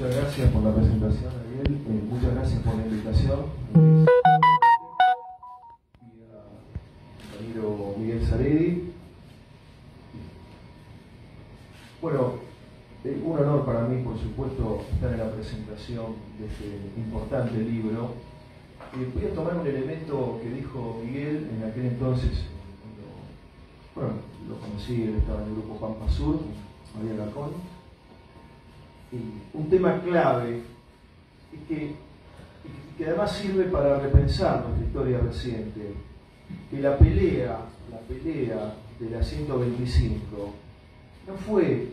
Muchas gracias por la presentación, Ariel. Muchas gracias por la invitación. Y a compañero Miguel Zaredi. Bueno, un honor para mí, por supuesto, estar en la presentación de este importante libro. Voy a tomar un elemento que dijo Miguel en aquel entonces, cuando lo conocí, él estaba en el grupo Pampa Sur, María Lacón. Y un tema clave y que además sirve para repensar nuestra historia reciente, que la pelea de la 125 no fue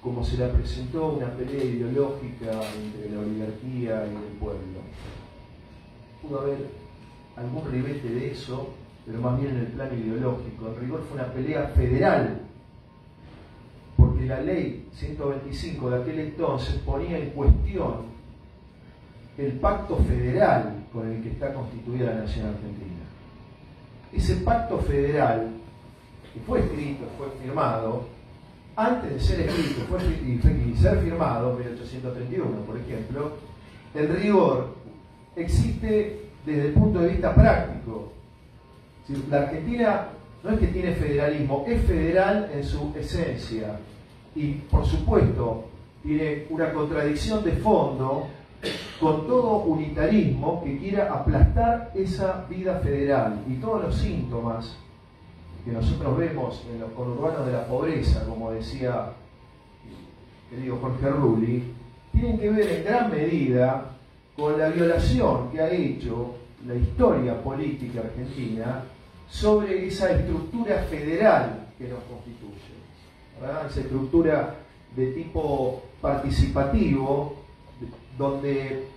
como se la presentó, una pelea ideológica entre la oligarquía y el pueblo. Pudo haber algún ribete de eso, pero más bien en el plano ideológico. En rigor fue una pelea federal, porque la ley 125 de aquel entonces ponía en cuestión el pacto federal con el que está constituida la nación argentina. Ese pacto federal, que fue escrito, fue firmado, antes de ser escrito y ser firmado, 1831, por ejemplo, en rigor existe desde el punto de vista práctico. La Argentina no es que tiene federalismo, es federal en su esencia y, por supuesto, tiene una contradicción de fondo con todo unitarismo que quiera aplastar esa vida federal y todos los síntomas que nosotros vemos en los conurbanos de la pobreza, como decía querido Jorge Rulli, tienen que ver en gran medida con la violación que ha hecho la historia política argentina sobre esa estructura federal que nos constituye, ¿verdad? Esa estructura de tipo participativo, donde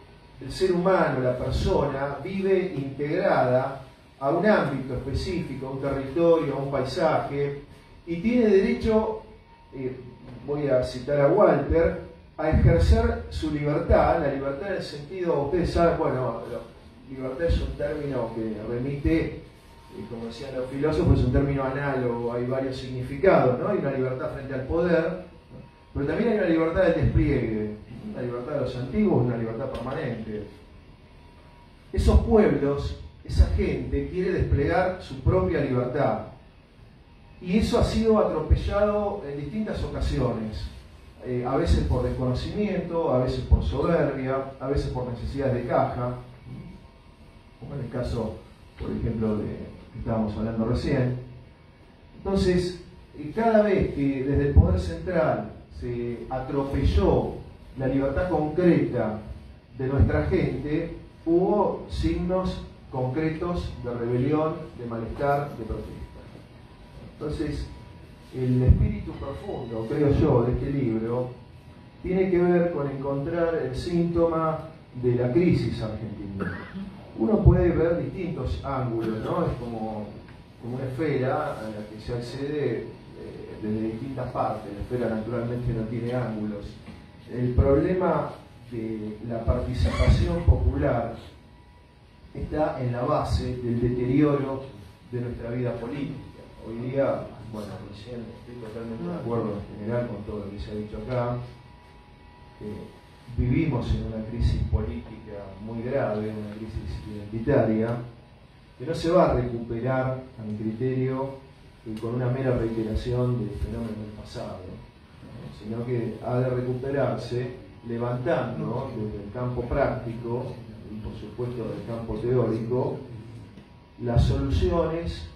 el ser humano, la persona, vive integrada a un ámbito específico, a un territorio, a un paisaje, y tiene derecho, voy a citar a Walter, a ejercer su libertad, la libertad en el sentido, ustedes saben, bueno, libertad es un término que remite, como decían los filósofos, es un término análogo, hay varios significados, ¿no? Hay una libertad frente al poder, ¿no? Pero también hay una libertad del despliegue, una libertad de los antiguos, una libertad permanente. Esos pueblos, esa gente quiere desplegar su propia libertad, y eso ha sido atropellado en distintas ocasiones, a veces por desconocimiento, a veces por soberbia, a veces por necesidades de caja, como en el caso, por ejemplo, de que estábamos hablando recién. Entonces, cada vez que desde el poder central se atropelló la libertad concreta de nuestra gente, hubo signos concretos de rebelión, de malestar, de protesta. Entonces, el espíritu profundo, creo yo, de este libro tiene que ver con encontrar el síntoma de la crisis argentina. Uno puede ver distintos ángulos, ¿no? Es como una esfera a la que se accede desde distintas partes. La esfera naturalmente no tiene ángulos. El problema de la participación popular está en la base del deterioro de nuestra vida política. Hoy día, bueno, recién estoy totalmente de acuerdo en general con todo lo que se ha dicho acá, vivimos en una crisis política muy grave, una crisis identitaria, que no se va a recuperar, a mi criterio, con una mera reiteración de fenómenos del pasado, ¿no? Sino que ha de recuperarse levantando desde el campo práctico y por supuesto del campo teórico las soluciones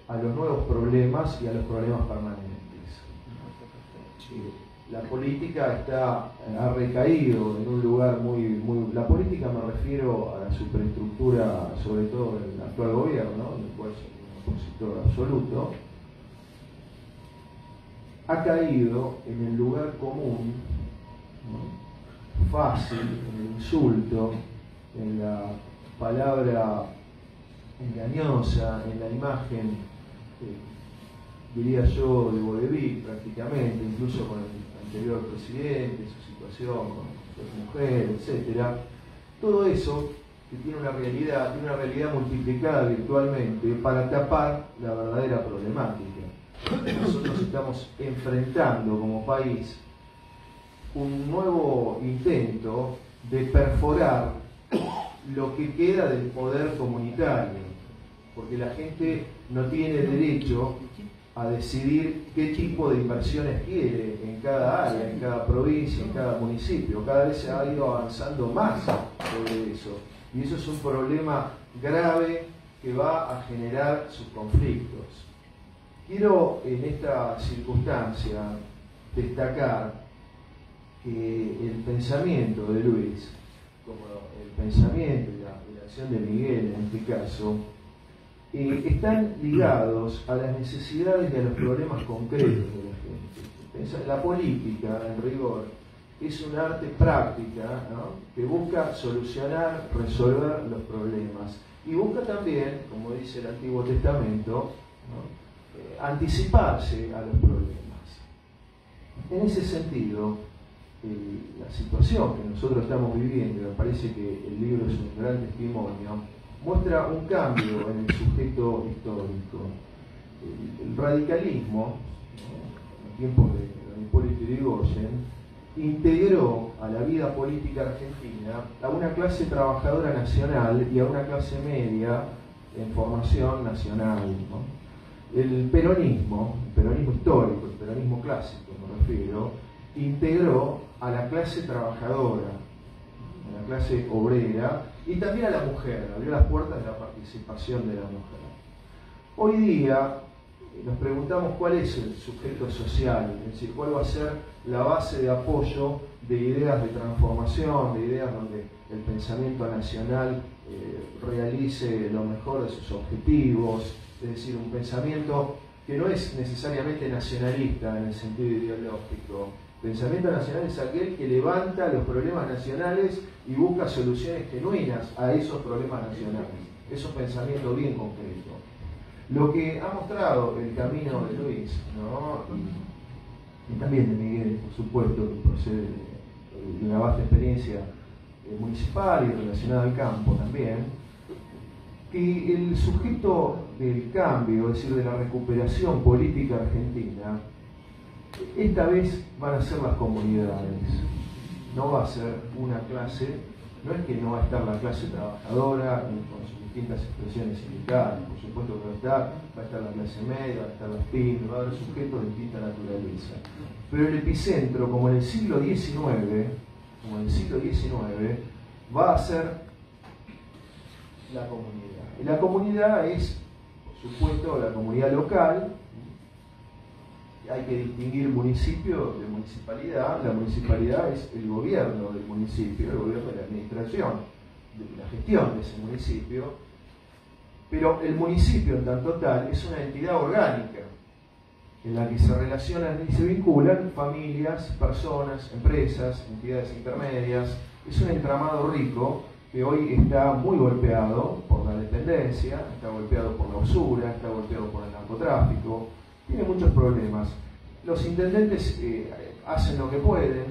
a los nuevos problemas y a los problemas permanentes. La política ha recaído en un lugar muy... La política, me refiero a la superestructura, sobre todo del actual gobierno, del cual soy un opositor absoluto, ha caído en el lugar común, ¿no? Fácil, en el insulto, en la palabra engañosa, en la imagen, diría yo, de vodevil prácticamente, incluso con el anterior presidente, su situación con su mujer, etcétera. Todo eso que tiene una realidad multiplicada virtualmente para tapar la verdadera problemática. Nosotros estamos enfrentando como país un nuevo intento de perforar lo que queda del poder comunitario, porque la gente no tiene derecho a decidir qué tipo de inversiones quiere en cada área, en cada provincia, en cada municipio. Cada vez se ha ido avanzando más sobre eso, y eso es un problema grave que va a generar sus conflictos. Quiero en esta circunstancia destacar que el pensamiento de Luis, como el pensamiento y la acción de Miguel en este caso, están ligados a las necesidades y a los problemas concretos de la gente. La política, en rigor, es un arte práctica, ¿no?, que busca solucionar, resolver los problemas. Y busca también, como dice el Antiguo Testamento, ¿no?, anticiparse a los problemas. En ese sentido, la situación que nosotros estamos viviendo, me parece que el libro es un gran testimonio, muestra un cambio en el sujeto histórico. El radicalismo, ¿no?, en tiempos de Hipólito Yrigoyen, integró a la vida política argentina a una clase trabajadora nacional y a una clase media en formación nacional, ¿no? El peronismo histórico, el peronismo clásico me refiero, integró a la clase trabajadora, a la clase obrera y también a la mujer, abrió las puertas de la participación de la mujer. Hoy día nos preguntamos cuál es el sujeto social, es decir, cuál va a ser la base de apoyo de ideas de transformación, de ideas donde el pensamiento nacional realice lo mejor de sus objetivos, es decir, un pensamiento que no es necesariamente nacionalista en el sentido ideológico. El pensamiento nacional es aquel que levanta los problemas nacionales y busca soluciones genuinas a esos problemas nacionales. Es un pensamiento bien concreto. Lo que ha mostrado el camino de Luis, ¿no?, y también de Miguel, por supuesto, que procede de una vasta experiencia municipal y relacionada al campo también, que el sujeto del cambio, es decir, de la recuperación política argentina, esta vez van a ser las comunidades. No va a ser una clase, no es que no va a estar la clase trabajadora con sus distintas expresiones sindicales, por supuesto que va a estar la clase media, va a estar las pymes, va a haber sujetos de distinta naturaleza. Pero el epicentro, como en el siglo XIX, va a ser la comunidad. Y la comunidad es, por supuesto, la comunidad local. Hay que distinguir municipio de municipalidad. La municipalidad es el gobierno del municipio, el gobierno de la administración, de la gestión de ese municipio. Pero el municipio en tanto tal es una entidad orgánica en la que se relacionan y se vinculan familias, personas, empresas, entidades intermedias. Es un entramado rico que hoy está muy golpeado por la dependencia, está golpeado por la usura, está golpeado por el narcotráfico, tiene muchos problemas. Los intendentes hacen lo que pueden,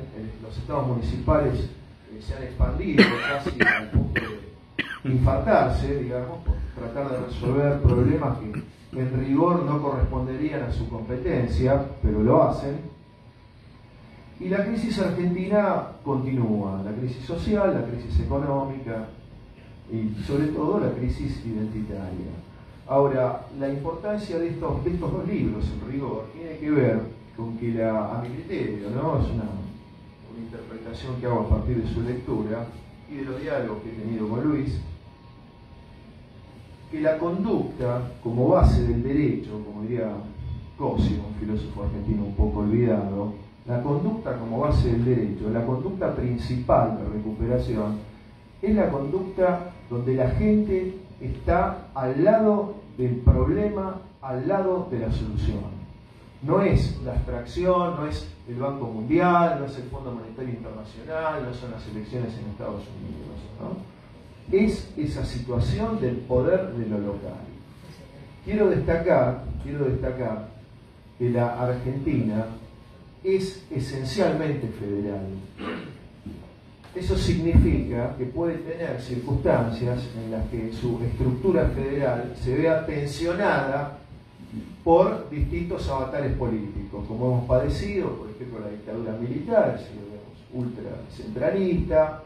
los estados municipales se han expandido casi al punto de infartarse, digamos, por tratar de resolver problemas que en rigor no corresponderían a su competencia, pero lo hacen. Y la crisis argentina continúa, la crisis social, la crisis económica y sobre todo la crisis identitaria. Ahora, la importancia de estos dos libros, en rigor, tiene que ver con que a mi criterio, ¿no?, es una interpretación que hago a partir de su lectura y de los diálogos que he tenido con Luis, que la conducta como base del derecho, como diría Cosio, un filósofo argentino un poco olvidado, la conducta como base del derecho, la conducta principal de recuperación, es la conducta donde la gente está al lado del problema, al lado de la solución. No es la abstracción, no es el Banco Mundial, no es el Fondo Monetario Internacional, no son las elecciones en Estados Unidos, ¿no? Es esa situación del poder de lo local. Quiero destacar que la Argentina es esencialmente federal. Eso significa que puede tener circunstancias en las que su estructura federal se vea tensionada por distintos avatares políticos, como hemos padecido, por ejemplo, la dictadura militar, si lo vemos ultracentralista,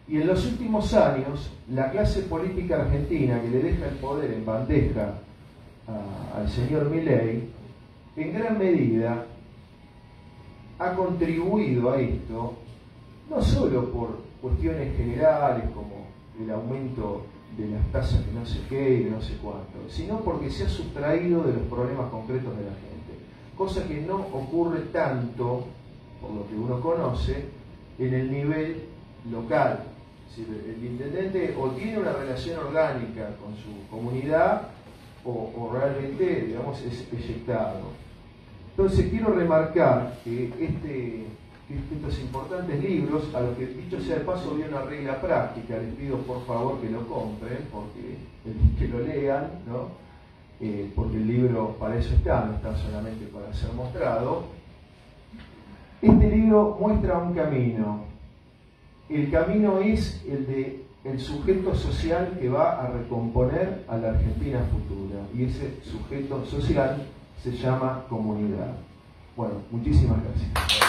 y en los últimos años la clase política argentina, que le deja el poder en bandeja al señor Milei, en gran medida ha contribuido a esto, no solo por cuestiones generales como el aumento de las tasas que no sé qué y de no sé cuánto, sino porque se ha sustraído de los problemas concretos de la gente, cosa que no ocurre tanto, por lo que uno conoce, en el nivel local. Es decir, el intendente o tiene una relación orgánica con su comunidad o realmente, digamos, es eyectado. Entonces quiero remarcar que estos importantes libros, a los que dicho sea de paso viene una regla práctica, les pido por favor que lo compren, que lo lean, ¿no? Porque el libro para eso está, no está solamente para ser mostrado. Este libro muestra un camino. El camino es el de el sujeto social que va a recomponer a la Argentina futura, y ese sujeto social se llama comunidad. Bueno, muchísimas gracias.